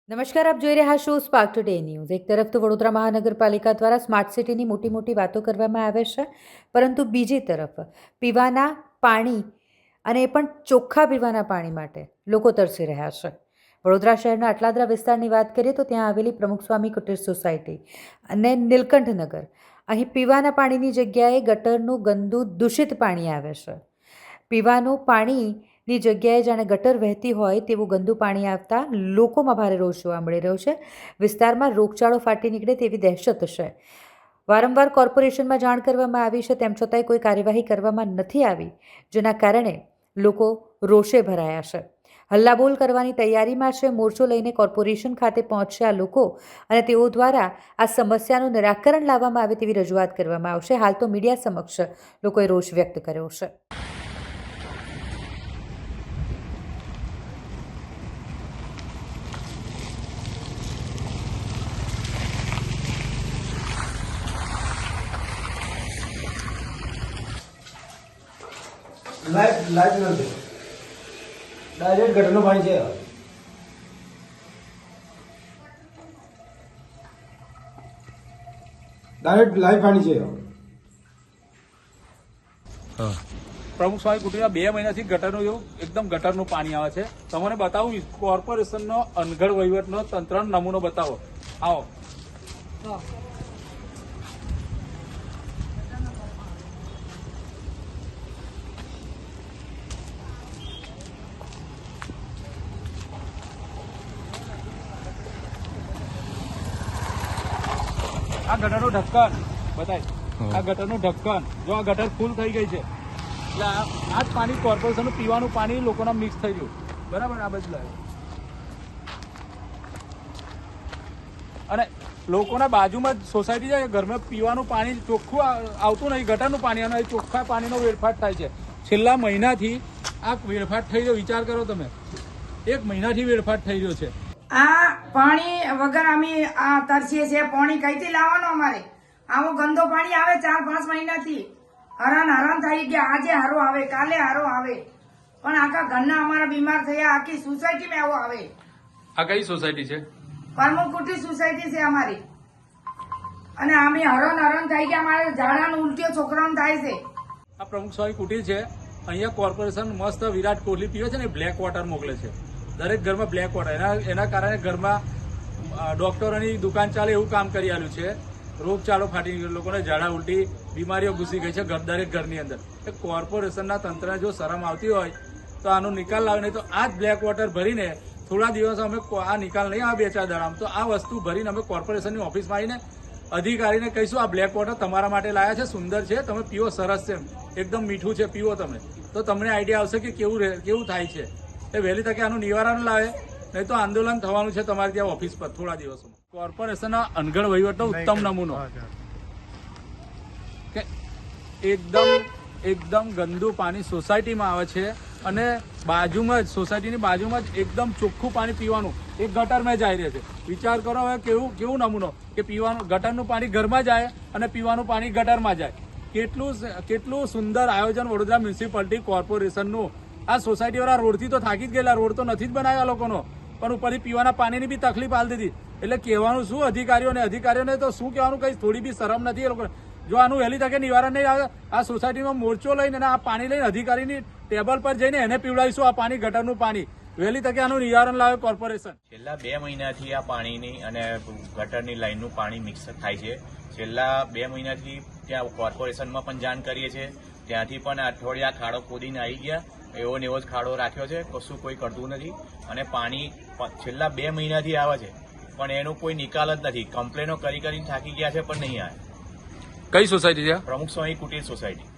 નમસ્કાર, આપ જોઈ રહ્યા છો સ્પાર્ક ટુડે ન્યૂઝ। એક તરફ તો વડોદરા મહાનગરપાલિકા દ્વારા સ્માર્ટ સિટીની મોટી મોટી વાતો કરવામાં આવે છે, પરંતુ બીજી તરફ પીવાના પાણી અને એ પણ ચોખ્ખા પીવાના પાણી માટે લોકો તરસી રહ્યા છે। વડોદરા શહેરના અટલાદરા વિસ્તારની વાત કરીએ તો ત્યાં આવેલી પ્રમુખસ્વામી કુટીર સોસાયટી અને નીલકંઠનગર, અહીં પીવાના પાણીની જગ્યાએ ગટરનું ગંદુ દૂષિત પાણી આવે છે। પીવાનું પાણીની જગ્યાએ જાણે ગટર વહેતી હોય તેવું ગંદુ પાણી આવતા લોકોમાં ભારે રોષ જોવા મળી રહ્યો છે। વિસ્તારમાં રોગચાળો ફાટી નીકળે તેવી દહેશત છે। વારંવાર કોર્પોરેશનમાં જાણ કરવામાં આવી છે, તેમ છતાંય કોઈ કાર્યવાહી કરવામાં નથી આવી, જેના કારણે લોકો રોષે ભરાયા છે। હલ્લાબોલ કરવાની તૈયારીમાં છે। મોરચો લઈને કોર્પોરેશન ખાતે પહોંચ્યા લોકો અને તેઓ દ્વારા આ સમસ્યાનું નિરાકરણ લાવવામાં આવે તેવી રજૂઆત કરવામાં આવશે। હાલ તો મીડિયા સમક્ષ લોકોએ રોષ વ્યક્ત કર્યો છે। લાઈવ નથી, ડાયરેક્ટ ગટરનું પાણી છે। ડાયરેક્ટ લાઈવ પાણી છે। પ્રમુખ સ્વામી કુટીરમાં 2 મહિનાથી ગટરનું એકદમ ગટરનું પાણી આવે છે। તમને બતાવું, કોર્પોરેશનનો અનગઢ વહીવટનો તંત્રનો નમૂનો બતાવો, આવો। આ ગટરનું ઢક્કન બતાય, આ ગટરનું ઢક્કન, જો આ ગટર ફૂલ થઈ ગઈ છે એટલે આ જ પાણી કોર્પોરેશનનું પીવાનું પાણી લોકોના મિક્સ થઈ ગયું, બરાબર। આ બાજુ લાવ્યો અને લોકોના બાજુમાં જ સોસાયટી છે, ઘરમાં પીવાનું પાણી ચોખ્ખું આવતું નહીં, ગટરનું પાણી અને ચોખ્ખા પાણીનો વેડફાટ થાય છે। છેલ્લા મહિનાથી આ વેડફાટ થઈ રહ્યો, વિચાર કરો તમે, 1 મહિનાથી વેડફાટ થઈ રહ્યો છે। આ પાણી વગર અમે આ તરસીએ છીએ। પાણી કઈથી લાવવાનું અમારે? આવું ગંદો પાણી આવે 4-5 મહિનાથી। હરાન થઈ ગયા, આજે હારો આવે, કાલે હારો આવે, પણ આખા ઘરના અમારા બીમાર થયા। આખી સોસાયટીમાં આવો આવે। આ કઈ સોસાયટી છે? પ્રમુખ કુટીર સોસાયટી છે અમારી, અને અમે હરણ થઈ ગયા। અમારે ઝાડાનું ઉલટીઓ છોકરાઓને થાય છે। આ પ્રમુખ સ્વામી કુટીર છે, અહીંયા કોર્પોરેશન મસ્ત વિરાટ કોહલી પીવે છે ને, બ્લેક વોટર મોકલે છે દરેક ઘરમાં, બ્લેક વોટર। એના કારણે ઘરમાં ડોક્ટરોની દુકાન ચાલે એવું કામ કરી આલ્યું છે। રોગચાળો ફાટી ગયો, લોકોને ઝાડા ઉલટી બીમારીઓ ઘૂસી ગઈ છે દરેક ઘરની અંદર। એ કોર્પોરેશનના તંત્રને જો શરમ આવતી હોય તો આનો નિકાલ લાવે, નહીં તો આ જ બ્લેક વોટર ભરીને થોડા દિવસ અમે આ નિકાલ નહીં આવે 2-4 દાડામાં, તો આ વસ્તુ ભરીને અમે કોર્પોરેશનની ઓફિસમાં આવીને અધિકારીને કહીશું આ બ્લેક વોટર તમારા માટે લાયા છે, સુંદર છે, તમે પીવો, સરસ છે, એકદમ મીઠું છે, પીવો તમે, તો તમને આઈડિયા આવશે કે કેવું થાય છે। એ વહેલી તકે આનું નિવારણ લાવે, નહીં તો આંદોલન થવાનું છે તમારે ત્યાં ઓફિસ પર થોડા દિવસોમાં। કોર્પોરેશનના અનગઢ વહીવટનો ઉત્તમ નમૂનો કે એકદમ ગંદુ પાણી સોસાયટીમાં આવે છે અને બાજુમાં જ સોસાયટીની બાજુમાં જ એકદમ ચોખ્ખું પાણી પીવાનું એક ગટરમાં જાય રહે છે। વિચાર કરો હવે કેવું નમૂનો કે પીવાનું ગટરનું પાણી ઘરમાં જાય અને પીવાનું પાણી ગટરમાં જાય। કેટલું સુંદર આયોજન વડોદરા મ્યુનિસિપાલિટી કોર્પોરેશનનું। આ સોસાયટી વાળા રોડથી તો થાકી જ ગયેલા, રોડ તો નથી જ બનાવ્યા લોકોનો, પણ ઉપરથી પીવાના પાણીની બી તકલીફ આલી દીધી। એટલે કહેવાનું શું અધિકારીઓને તો શું કહેવાનું, કઈ થોડી બી શરમ નથી એ લોકોને। જો આનું વહેલી તકે નિવારણ નહીં આવે, આ સોસાયટીમાં મોરચો લઈને આ પાણી લઈને અધિકારીની ટેબલ પર જઈને એને પીવડાવીશું આ પાણી, ગટરનું પાણી। વહેલી તકે આનું નિવારણ લાવે કોર્પોરેશન। છેલ્લા 2 મહિનાથી આ પાણીની અને ગટરની લાઈનનું પાણી મિક્સ થાય છે। છેલ્લા 2 મહિનાથી ત્યાં કોર્પોરેશનમાં પણ જાણ કરીએ છીએ, ત્યાંથી પણ અઠવાડિયા ખાડો ખોદીને આવી ગયા, એવો ને એવો જ ખાડો રાખ્યો છે, કશું કોઈ કરતું નથી। અને પાણી છેલ્લા 2 મહિનાથી આવે છે, પણ એનો કોઈ નિકાલ જ નથી। કમ્પ્લેનો કરીને થાકી ગયા છે, પણ નહીં આવે। કઈ સોસાયટી છે? પ્રમુખ સ્વામી કુટીર સોસાયટી।